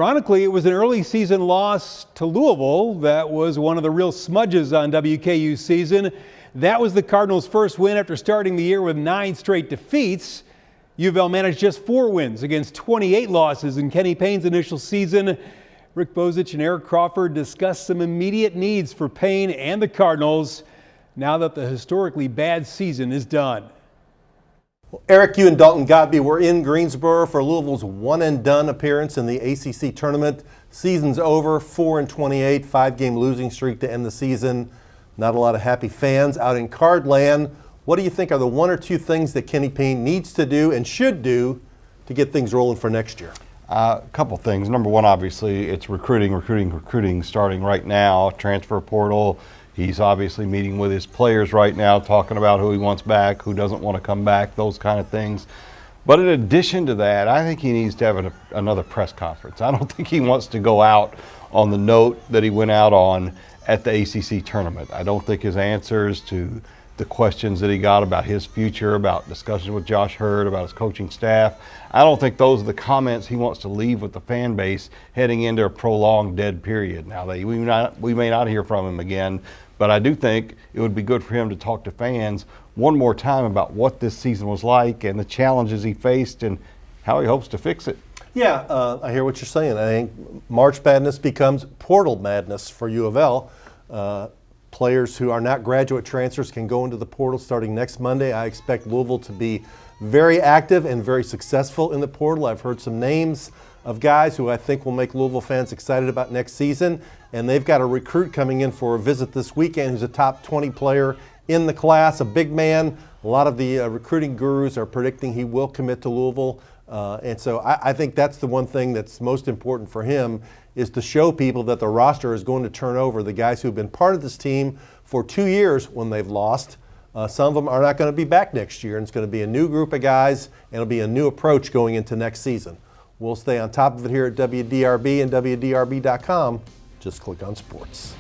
Ironically, it was an early season loss to Louisville that was one of the real smudges on WKU's season. That was the Cardinals' first win after starting the year with 9 straight defeats. U of L managed just 4 wins against 28 losses in Kenny Payne's initial season. Rick Bozich and Eric Crawford discussed some immediate needs for Payne and the Cardinals now that the historically bad season is done. Well, Eric, you and Dalton Godby were in Greensboro for Louisville's one-and-done appearance in the ACC Tournament. Season's over, 4-28, 5-game losing streak to end the season. Not a lot of happy fans out in Cardland. What do you think are the 1 or 2 things that Kenny Payne needs to do and should do to get things rolling for next year? A couple things. Number one, obviously, it's recruiting starting right now. Transfer portal. He's obviously meeting with his players right now, talking about who he wants back, who doesn't want to come back, those kind of things. But in addition to that, I think he needs to have another press conference. I don't think he wants to go out on the note that he went out on at the ACC tournament. I don't think his answers to the questions that he got about his future, about discussions with Josh Hurd, about his coaching staff, I don't think those are the comments he wants to leave with the fan base heading into a prolonged dead period. Now, we may not hear from him again, but I do think it would be good for him to talk to fans one more time about what this season was like and the challenges he faced and how he hopes to fix it. Yeah, I hear what you're saying. I think March Madness becomes portal madness for U of L. Players who are not graduate transfers can go into the portal starting next Monday. I expect Louisville to be very active and very successful in the portal. I've heard some names of guys who I think will make Louisville fans excited about next season. And they've got a recruit coming in for a visit this weekend who's a top 20 player in the class, a big man. A lot of the recruiting gurus are predicting he will commit to Louisville. And so I think that's the one thing that's most important for him, is to show people that the roster is going to turn over. The guys who have been part of this team for 2 years when they've lost, some of them are not going to be back next year, and it's going to be a new group of guys, and it'll be a new approach going into next season. We'll stay on top of it here at WDRB and WDRB.com. Just click on sports.